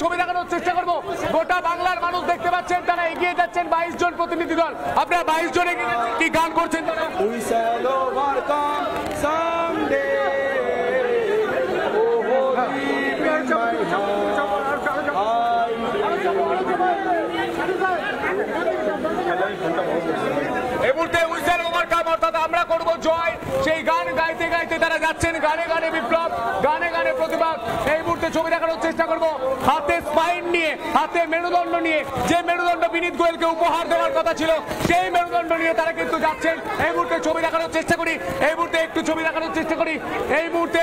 ছবি দেখানোর চেষ্টা করবো। গোটা বাংলার মানুষ দেখতে পাচ্ছেন তারা এগিয়ে যাচ্ছেন 22 জন প্রতিনিধি দল। আপনারা 22 জন কি গান করছেন? এই মুহূর্তে উইসেল ওভারকাম অর্থাৎ আমরা করব জয়, সেই গান গাইতে গাইতে তারা যাচ্ছেন। গানে গানে বিপ্লব, গানে গানে প্রতিবাদ। এই মুহূর্তে ছবি দেখানোর চেষ্টা করব হাতে স্পাইন নিয়ে, হাতে মেরুদণ্ড নিয়ে, যে মেরুদণ্ড বিনীত গোয়েলকে উপহার দেওয়ার কথা ছিল সেই মেরুদণ্ড নিয়ে তারা কিন্তু যাচ্ছেন। এই মুহূর্তে ছবি দেখানোর চেষ্টা করি, এই মুহূর্তে একটু ছবি দেখানোর চেষ্টা করি। এই মুহূর্তে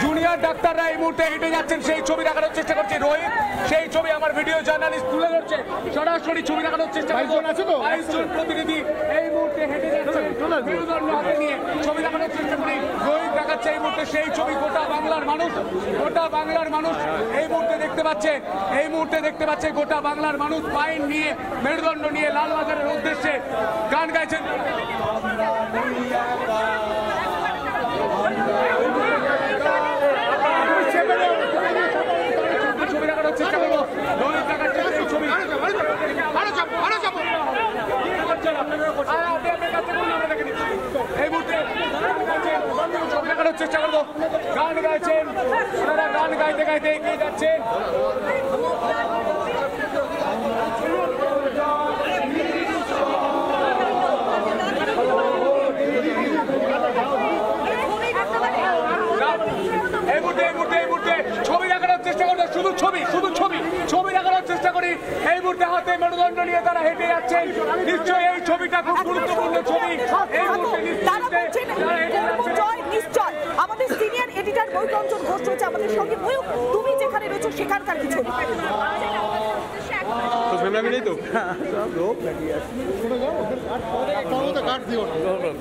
জুনিয়র ডাক্তাররা এই মুহূর্তে হেঁটে যাচ্ছেন, সেই ছবি দেখানোর চেষ্টা করছে রোহিত। সেই ছবি আমার ভিডিও জার্নালিস্ট তুলে ধরছে, সরাসরি ছবি দেখানোর চেষ্টা করছে। 22 জন প্রতিনিধি এই মুহূর্তে হেঁটে যাচ্ছে মেরুদণ্ড হাতে নিয়ে। ছবি দেখানোর চেষ্টা করি, রোহিত দেখাচ্ছে এই মুহূর্তে সেই ছবি। গোটা বাংলার মানুষ এই মুহূর্তে দেখতে পাচ্ছে, এই মুহূর্তে দেখতে পাচ্ছে গোটা বাংলার মানুষ পাইন নিয়ে, মেরুদণ্ড নিয়ে লালবাজারের উদ্দেশ্যে গান গাইছেন। ছবি দেখানোর চেষ্টা করবো, রোহিত দেখাচ্ছে এই ছবি। এই মুহূর্তে ছবি দেখানোর চেষ্টা করবো, গান গাইছেন ওনারা, গান গাইতে গাইতে এগিয়ে যাচ্ছেন। ছবি দেখানোর চেষ্টা করবো, শুধু ছবি দেখানোর চেষ্টা করি। এই মুহূর্তে হাতে মেরুদণ্ড নিয়ে তারা হেঁটে যাচ্ছেন। নিশ্চয়ই এই ছবিটা খুব গুরুত্বপূর্ণ ছবি। এই মুহূর্তে নিশ্চয় আমাদের সিনিয়র এডিটর ময়ূরঞ্জন ঘোষ রয়েছে আমাদের সঙ্গে। ময়ূর, তুমি যেখানে রয়েছো সেখানকার কিছু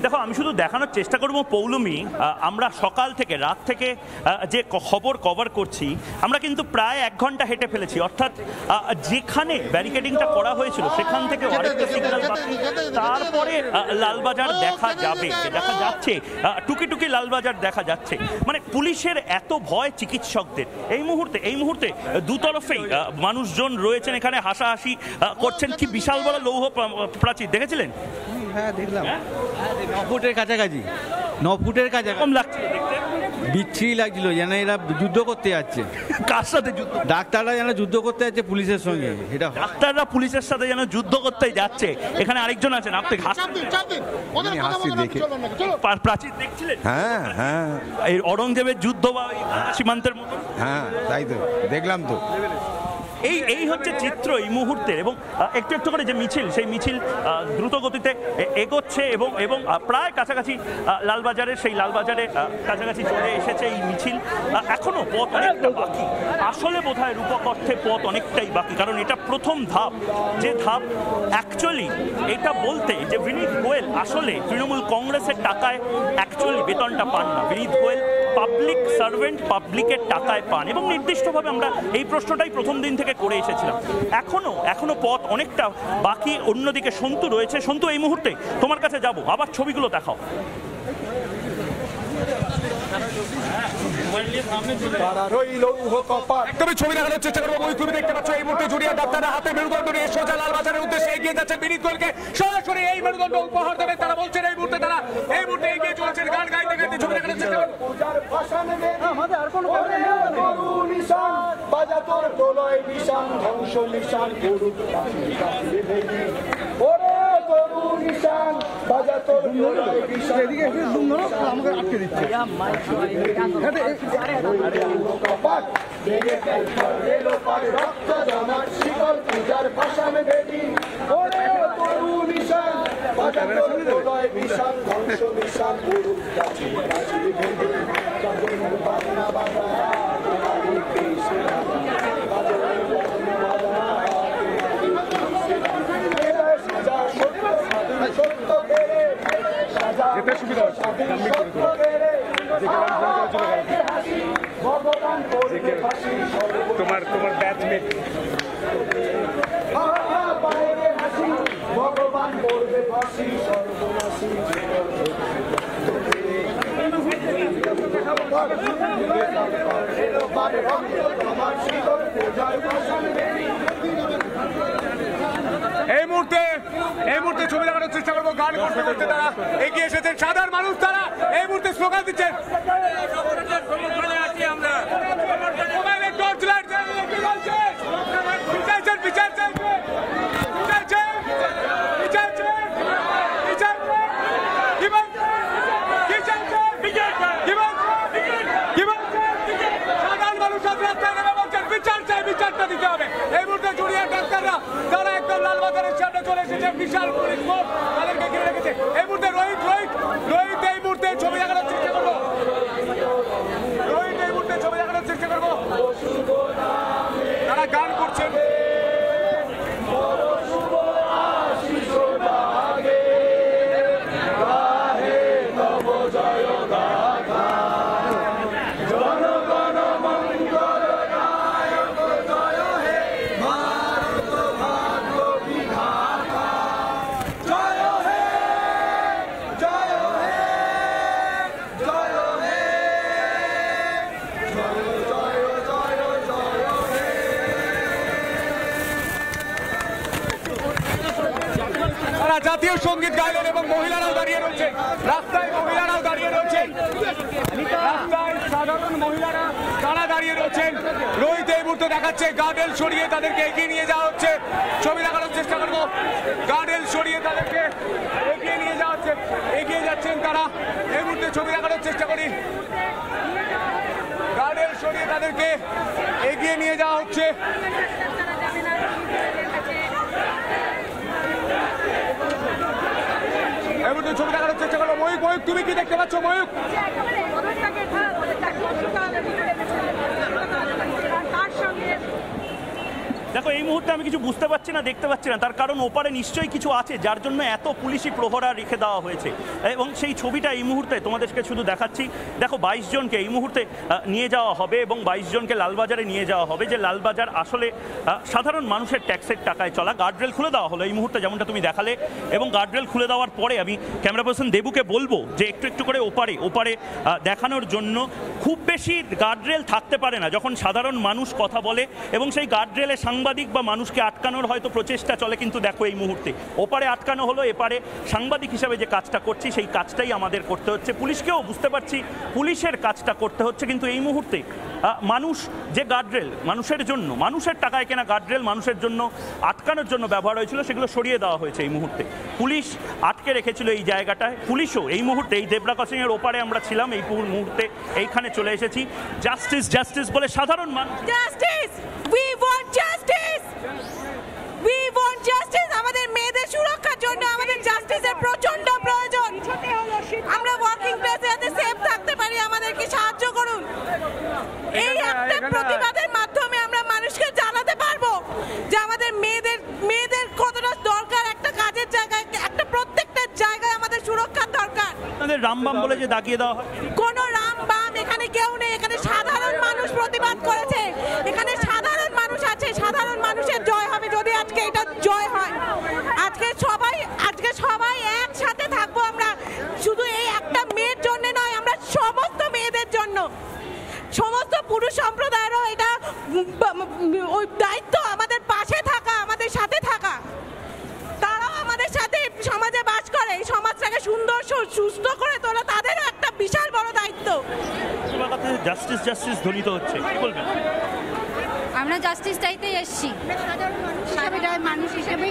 দেখো, আমি শুধু দেখানোর চেষ্টা করবো পৌলমী, আমরা সকাল থেকে রাত থেকে যে খবর কভার করছি, আমরা কিন্তু প্রায় 1 ঘন্টা হেঁটে ফেলেছি। অর্থাৎ যেখানে ব্যারিকেডিংটা করা হয়েছিল সেখান থেকে আরেকটা সিগন্যাল, তারপরে লালবাজার দেখা যাচ্ছে, টুকি লালবাজার দেখা যাচ্ছে। মানে পুলিশের এত ভয় চিকিৎসকদের। এই মুহূর্তে দুতরফেই মানুষজন রয়েছেন এখানে, হাসাহাসি করছেন। কি বিশাল বড় লৌহ প্রাচীর দেখেছিলেন? হ্যাঁ দেখলাম, 9 ফুটের কাছাকাছি, 9 ফুটের কাছে। কম লাগছে দেখতে, বিচ্ছিরি লাগছিল, যেন এরা যুদ্ধ করতে যাচ্ছে। কার সাথে যুদ্ধ? ডাক্তাররা যেন যুদ্ধ করতে যাচ্ছে পুলিশের সঙ্গে। এটা ডাক্তাররা পুলিশের সাথে যেন যুদ্ধ করতে যাচ্ছে। এখানে আরেকজন আছেন, আপনি প্রাচীর দেখছিলেন? হ্যাঁ হ্যাঁ, এই অরঙ্গজেবের যুদ্ধ বা সীমান্তের মতো। হ্যাঁ তাই তো দেখলাম তো। এই হচ্ছে চিত্র এই মুহূর্তে। এবং একটু একটু করে যে মিছিল, সেই মিছিল দ্রুত গতিতে এগোচ্ছে এবং প্রায় কাছাকাছি লালবাজারের কাছাকাছি চলে এসেছে এই মিছিল। এখনো পথ অনেকটা বাকি, আসলে বোধহয় রূপক অর্থে পথ অনেকটাই বাকি। কারণ এটা প্রথম ধাপ, যে ধাপ অ্যাকচুয়ালি এটা বলতে যে বিনীত গোয়েল আসলে তৃণমূল কংগ্রেসের টাকায় অ্যাকচুয়ালি বেতনটা পান না। বিনীত গোয়েল পাবলিক সার্ভেন্ট, পাবলিকের টাকায় পান। এবং নির্দিষ্টভাবে আমরা এই প্রশ্নটাই প্রথম দিন থেকে করে এসেছিলাম। এখনো পথ অনেকটা বাকি। অন্যদিকে সন্তু রয়েছে। সন্তু, এই মুহূর্তে তোমার কাছে যাব, আবার ছবিগুলো দেখাও। ছবি দেখানোর চেষ্টা করবো। তুমি দেখতে পাচ্ছ এই মুহূর্তে জুনিয়র ডাক্তাররা হাতে মেরুদণ্ড নিয়ে সোজা লালবাজারের উদ্দেশ্যে এগিয়ে যাচ্ছেন। বিনীত গোয়েলকে সরাসরি এই মেরুদণ্ড উপহার দেবে তারা বলছেন। এই মুহূর্তে এগিয়ে চলছেন, গান গাইতে গাইতে ছবি দেখানোর চেষ্টা করবো। আমাকে আটকে দিচ্ছে। তোমার ব্যাচমেট ভগবান করবে ফাঁসি সর্বনাশী এই মুহূর্তে ছবি দেখানোর চেষ্টা করবো। গান করতে করতে তারা এগিয়ে এসেছেন, সাধারণ মানুষ তারা এই মুহূর্তে স্লোগান দিচ্ছেন। মোবাইলে টর্চ লাইট বিচারটা দিতে হবে। এই মুহূর্তে জুনিয়র ডাক্তাররা তারা একদম লালবাজারের সামনে চলে এসেছে, বিশাল পুলিশ ফোর্স তাদেরকে ঘিরে রেখেছে। এই মুহূর্তে রোহিত এই মুহূর্তে ছবি দেখানোর চেষ্টা করবো। রোহিত এই মুহূর্তে ছবি দেখানোর চেষ্টা করবো। তারা গান করছেন। জাতীয় সঙ্গীত গাইলেন এবং মহিলারাও দাঁড়িয়ে রয়েছেন রাস্তায়, মহিলারাও দাঁড়িয়ে রয়েছেন রাস্তায়, সাধারণ মহিলারা তারা দাঁড়িয়ে রয়েছেন। রোহিত এই মুহূর্তে দেখাচ্ছে গার্ডেল সরিয়ে তাদেরকে এগিয়ে নিয়ে যাওয়া হচ্ছে। ছবি দেখানোর চেষ্টা করবো। গার্ডেল সরিয়ে তাদেরকে এগিয়ে নিয়ে যাওয়া হচ্ছে, এগিয়ে যাচ্ছেন তারা। এই মুহূর্তে ছবি দেখানোর চেষ্টা করি। গার্ডেল সরিয়ে তাদেরকে এগিয়ে নিয়ে যাওয়া হচ্ছে। ছবি দেখানোর চেষ্টা করবো। ময়ূক, তুমি কি দেখতে পাচ্ছ ময়ূক? দেখো, এই মুহূর্তে আমি কিছু বুঝতে পারছি না, দেখতে পাচ্ছি না, তার কারণ ওপারে নিশ্চয়ই কিছু আছে যার জন্য এত পুলিশি প্রহরা রেখে দেওয়া হয়েছে। এবং সেই ছবিটা এই মুহূর্তে তোমাদেরকে শুধু দেখাচ্ছি। দেখো, 22 জনকে এই মুহূর্তে নিয়ে যাওয়া হবে এবং 22 জনকে লালবাজারে নিয়ে যাওয়া হবে। যে লালবাজার আসলে সাধারণ মানুষের ট্যাক্সের টাকায় চলা। গার্ডরেল খুলে দেওয়া হলো এই মুহূর্তে, যেমনটা তুমি দেখালে। এবং গার্ডরেল খুলে দেওয়ার পরে আমি ক্যামেরা পার্সন দেবুকে বলবো যে একটু একটু করে ওপারে দেখানোর জন্য। খুব বেশি গার্ডরেল থাকতে পারে না যখন সাধারণ মানুষ কথা বলে এবং সেই গার্ডরেলে সাংবাদিক বা মানুষকে আটকানোর হয়তো প্রচেষ্টা চলে। কিন্তু দেখো, এই মুহূর্তে ওপারে আটকানো হলো, এপারে সাংবাদিক হিসাবে যে কাজটা করছি সেই কাজটাই আমাদের করতে হচ্ছে। পুলিশকেও বুঝতে পারছি পুলিশের কাজটা করতে হচ্ছে। কিন্তু এই মুহূর্তে মানুষ যে গার্ডরেল মানুষের জন্য, মানুষের টাকায় কেনা গার্ডরেল মানুষের জন্য আটকানোর জন্য ব্যবহার হয়েছিল, সেগুলো সরিয়ে দেওয়া হয়েছে এই মুহূর্তে। পুলিশ আটকে রেখেছিল এই জায়গাটায়। পুলিশও এই মুহূর্তে এই জেব্রা ক্রসিংয়ের ওপারে আমরা ছিলাম, এই মুহূর্তে এইখানে চলে এসেছি। জাস্টিস জাস্টিস বলে সাধারণ মানুষ, justice, we want justice, we want justice. আমাদের মেয়েদের সুরক্ষার জন্য আমাদের জাস্টিসের প্রচন্ড প্রয়োজন। আমরা ওয়ার্কিং প্লেসে যাতে সেফ থাকতে পারি, আমাদেরকে সাহায্য করুন। এই একটা প্রতিবাদের মাধ্যমে আমরা মানুষকে জানাতে পারবো যে আমাদের মেয়েদের কতটা দরকার। একটা কাজের জায়গায়, একটা প্রত্যেকটা জায়গায় আমাদের সুরক্ষার দরকার। আপনাদের রামবাম বলে যে দাগিয়ে দেওয়া হয়, কোনো রাম বাম এখানে কেউ নেই। এখানে সাধারণ মানুষ প্রতিবাদ করেছে, এখানে সাধারণ মানুষ আছে। সাধারণ মানুষের জয় হবে যদি আজকে এটা জয় হয়। আজকে সবাই একসাথে থাকবো আমরা, শুধু এই একটা মেয়ের জন্য নয়, আমরা সমস্ত মেয়েদের জন্য। সমস্ত পুরুষ সম্প্রদায়েরও এটা ওই দায়িত্ব আমাদের পাশে থাকা, আমাদের সাথে থাকা। তারাও আমাদের সাথে সমাজে বাস করে, এই সমাজটাকে সুন্দর সুস্থ করে তোলা তাদেরও একটা বিশাল বড় দায়িত্ব। জাস্টিস জাস্টিস ধ্বনিত হচ্ছে, কি বলবেন? আমরা জাস্টিস চাইতেই এসেছি। সাধারণ মানুষ হিসেবে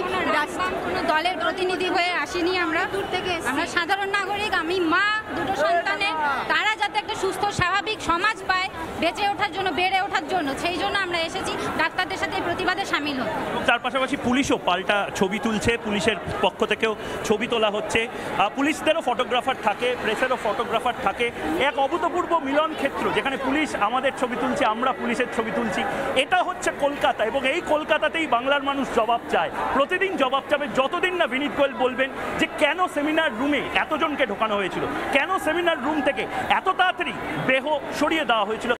কোনো দলের প্রতিনিধি হয়ে আসিনি। আমরা দূর থেকে আমরা সাধারণ নাগরিক। আমি মা, দুটো সন্তানের, তারা যাতে একটা সুস্থ স্বাভাবিক সমাজ পায় বেঁচে ওঠার জন্য, বেড়ে ওঠার জন্য, সেই জন্য আমরা এসেছি ডাক্তারদের সাথে এই প্রতিবাদে সামিল হতে। তার পাশাপাশি পুলিশও পাল্টা ছবি তুলছে, পুলিশের পক্ষ থেকেও ছবি তোলা হচ্ছে। পুলিশদেরও ফটোগ্রাফার থাকে, প্রেসেরও ফটোগ্রাফার থাকে। এক অভূতপূর্ব মিলন ক্ষেত্র যেখানে পুলিশ আমাদের ছবি তুলছে, আমরা পুলিশের ছবি তুলছি। এটা হচ্ছে কলকাতা এবং এই কলকাতাতেই বাংলার মানুষ জবাব চায়, প্রতিদিন জবাব চাবে। যতদিন না বিনীত গোয়েল বলবেন যে কেন সেমিনার রুমে এতজনকে ঢোকানো হয়েছিল, কেন সেমিনার রুম থেকে এত তাড়াতাড়ি দেহ সরিয়ে দেওয়া হয়েছিল।